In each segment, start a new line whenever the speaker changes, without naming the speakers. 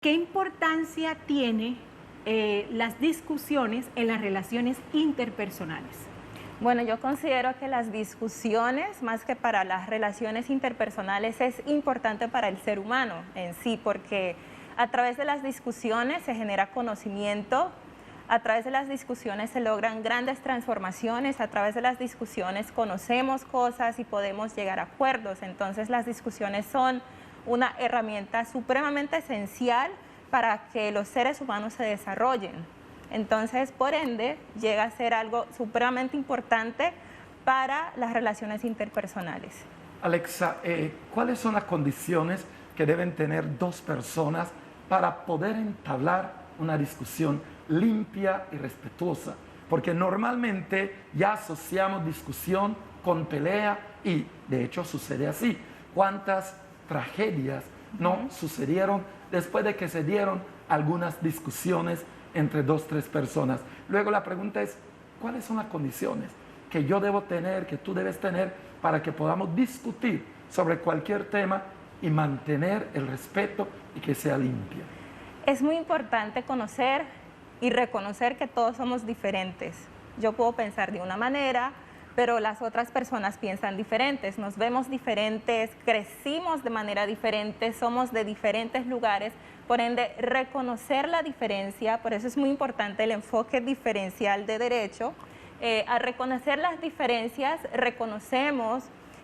¿Qué importancia tiene las discusiones en las relaciones interpersonales?
Bueno, yo considero que las discusiones, más que para las relaciones interpersonales, es importante para el ser humano en sí, porque a través de las discusiones se genera conocimiento, a través de las discusiones se logran grandes transformaciones, a través de las discusiones conocemos cosas y podemos llegar a acuerdos. Entonces las discusiones son una herramienta supremamente esencial para que los seres humanos se desarrollen. Entonces, por ende, llega a ser algo supremamente importante para las relaciones interpersonales.
Alexa, ¿cuáles son las condiciones que deben tener dos personas para poder entablar una discusión limpia y respetuosa? Porque normalmente ya asociamos discusión con pelea y de hecho sucede así. ¿Cuántas tragedias no sucedieron después de que se dieron algunas discusiones entre dos, tres personas? Luego la pregunta es, ¿cuáles son las condiciones que yo debo tener, que tú debes tener para que podamos discutir sobre cualquier tema y mantener el respeto y que sea limpia?
Es muy importante conocer y reconocer que todos somos diferentes. Yo puedo pensar de una manera, pero las otras personas piensan diferentes, nos vemos diferentes, crecimos de manera diferente, somos de diferentes lugares, por ende reconocer la diferencia, por eso es muy importante el enfoque diferencial de derecho. Al reconocer las diferencias, reconocemos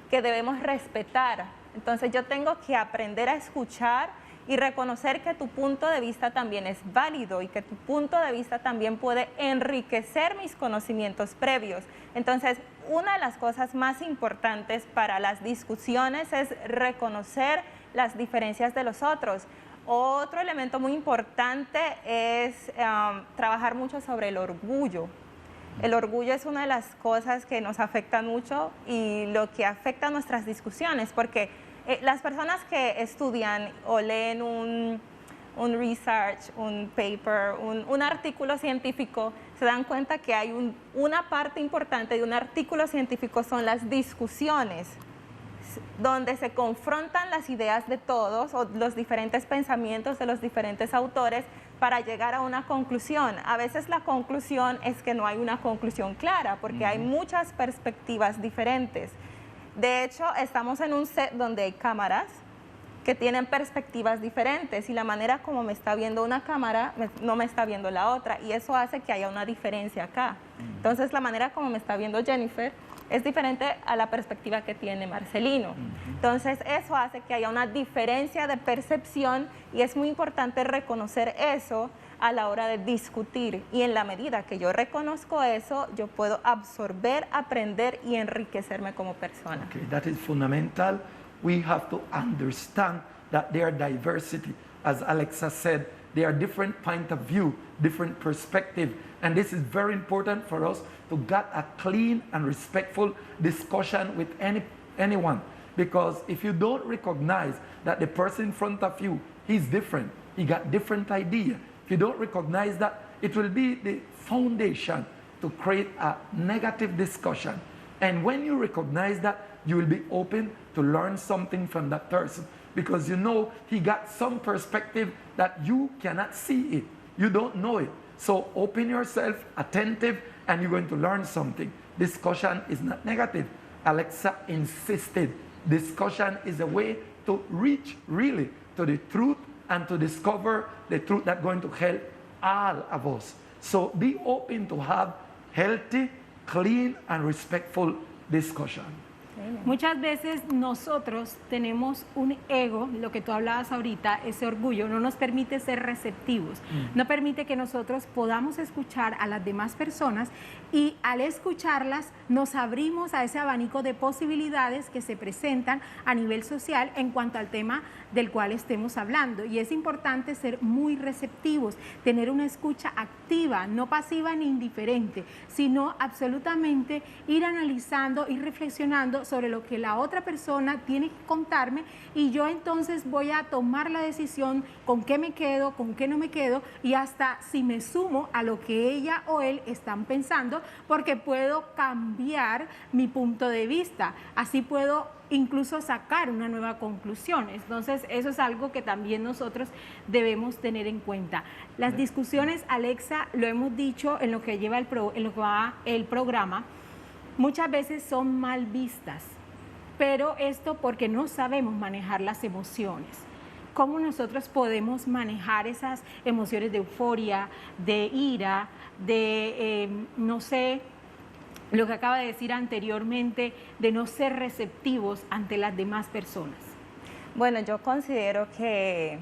que debemos respetar, entonces yo tengo que aprender a escuchar y reconocer que tu punto de vista también es válido y que tu punto de vista también puede enriquecer mis conocimientos previos. Entonces, una de las cosas más importantes para las discusiones es reconocer las diferencias de los otros. Otro elemento muy importante es trabajar mucho sobre el orgullo. El orgullo es una de las cosas que nos afecta mucho y lo que afecta nuestras discusiones, porque las personas que estudian o leen un research, un paper, un artículo científico, se dan cuenta que hay una parte importante de un artículo científico son las discusiones, donde se confrontan las ideas de todos o los diferentes pensamientos de los diferentes autores para llegar a una conclusión. A veces la conclusión es que no hay una conclusión clara, porque hay muchas perspectivas diferentes. De hecho, estamos en un set donde hay cámaras que tienen perspectivas diferentes y la manera como me está viendo una cámara no me está viendo la otra y eso hace que haya una diferencia acá. Entonces, la manera como me está viendo Jennifer es diferente a la perspectiva que tiene Marcelino. Entonces, eso hace que haya una diferencia de percepción y es muy importante reconocer eso a la hora de discutir y en la medida que yo reconozco eso, yo puedo absorber, aprender y enriquecerme como persona.
Okay, that is fundamental. We have to understand that there are diversity. As Alexa said, there are different point of view, different perspective, and this is very important for us to get a clean and respectful discussion with anyone. Because if you don't recognize that the person in front of you, he's different, he got different idea, if you don't recognize that, it will be the foundation to create a negative discussion. And when you recognize that, you will be open to learn something from that person because you know he got some perspective that you cannot see it. You don't know it. So open yourself, attentive, and you're going to learn something. Discussion is not negative. Alexa insisted discussion is a way to reach really to the truth and to discover the truth that's going to help all of us. So be open to have healthy, clean, and respectful discussion.
Muchas veces nosotros tenemos un ego, lo que tú hablabas ahorita, ese orgullo, no nos permite ser receptivos, no permite que nosotros podamos escuchar a las demás personas y al escucharlas nos abrimos a ese abanico de posibilidades que se presentan a nivel social en cuanto al tema del cual estemos hablando. Y es importante ser muy receptivos, tener una escucha activa, no pasiva ni indiferente, sino absolutamente ir analizando y reflexionando sobre lo que la otra persona tiene que contarme y yo entonces voy a tomar la decisión con qué me quedo, con qué no me quedo y hasta si me sumo a lo que ella o él están pensando porque puedo cambiar mi punto de vista. Así puedo incluso sacar una nueva conclusión. Entonces, eso es algo que también nosotros debemos tener en cuenta. Las discusiones, Alexa, lo hemos dicho en lo que lleva en lo que va el programa, muchas veces son mal vistas, pero esto porque no sabemos manejar las emociones. ¿Cómo nosotros podemos manejar esas emociones de euforia, de ira, de, no sé, lo que acaba de decir anteriormente, de no ser receptivos ante las demás personas?
Bueno, yo considero que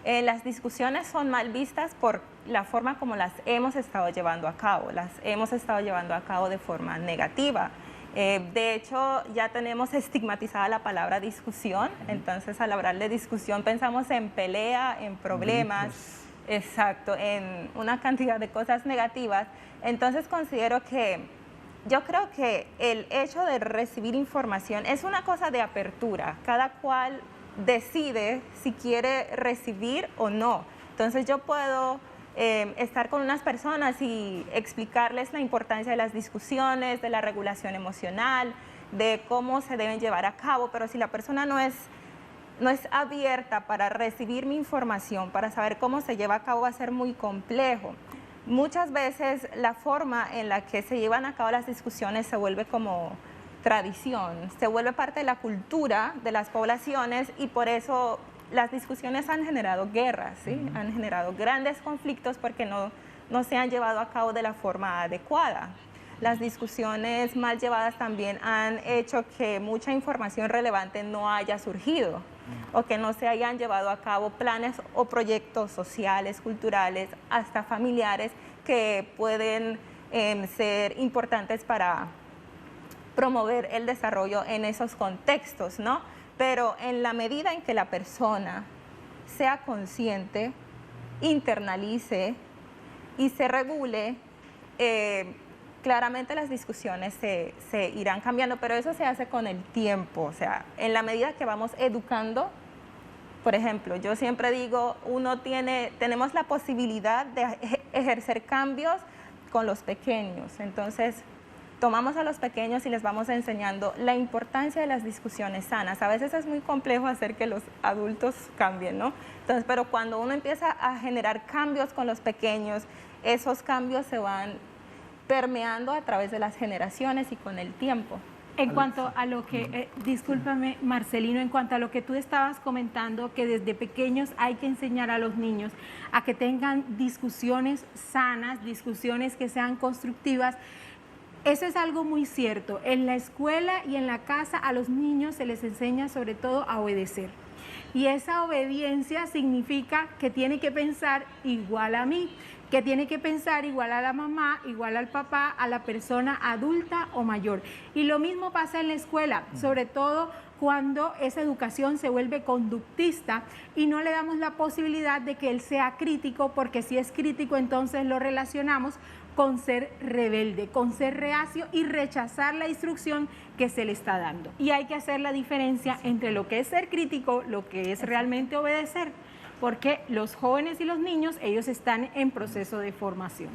las discusiones son mal vistas por la forma como las hemos estado llevando a cabo. Las hemos estado llevando a cabo de forma negativa. De hecho, ya tenemos estigmatizada la palabra discusión, entonces al hablar de discusión pensamos en pelea, en problemas, exacto, en una cantidad de cosas negativas. Entonces considero que, yo creo que el hecho de recibir información es una cosa de apertura, cada cual decide si quiere recibir o no. Entonces yo puedo estar con unas personas y explicarles la importancia de las discusiones, de la regulación emocional, de cómo se deben llevar a cabo, pero si la persona no es abierta para recibir mi información, para saber cómo se lleva a cabo, va a ser muy complejo. Muchas veces la forma en la que se llevan a cabo las discusiones se vuelve como tradición, se vuelve parte de la cultura de las poblaciones y por eso las discusiones han generado guerras, ¿sí? Han generado grandes conflictos porque no se han llevado a cabo de la forma adecuada. Las discusiones mal llevadas también han hecho que mucha información relevante no haya surgido o que no se hayan llevado a cabo planes o proyectos sociales, culturales, hasta familiares que pueden ser importantes para promover el desarrollo en esos contextos, ¿no? Pero en la medida en que la persona sea consciente, internalice y se regule, claramente las discusiones se irán cambiando, pero eso se hace con el tiempo, o sea, en la medida que vamos educando. Por ejemplo, yo siempre digo, tenemos la posibilidad de ejercer cambios con los pequeños, entonces tomamos a los pequeños y les vamos enseñando la importancia de las discusiones sanas. A veces es muy complejo hacer que los adultos cambien, ¿no? Entonces, pero cuando uno empieza a generar cambios con los pequeños, esos cambios se van permeando a través de las generaciones y con el tiempo.
En cuanto a lo que, discúlpame Marcelino, en cuanto a lo que tú estabas comentando, que desde pequeños hay que enseñar a los niños a que tengan discusiones sanas, discusiones que sean constructivas. Eso es algo muy cierto. En la escuela y en la casa a los niños se les enseña sobre todo a obedecer. Y esa obediencia significa que tiene que pensar igual a mí, que tiene que pensar igual a la mamá, igual al papá, a la persona adulta o mayor. Y lo mismo pasa en la escuela, sobre todo cuando esa educación se vuelve conductista y no le damos la posibilidad de que él sea crítico, porque si es crítico entonces lo relacionamos con ser rebelde, con ser reacio y rechazar la instrucción que se le está dando. Y hay que hacer la diferencia entre lo que es ser crítico, lo que es realmente obedecer, porque los jóvenes y los niños, ellos están en proceso de formación.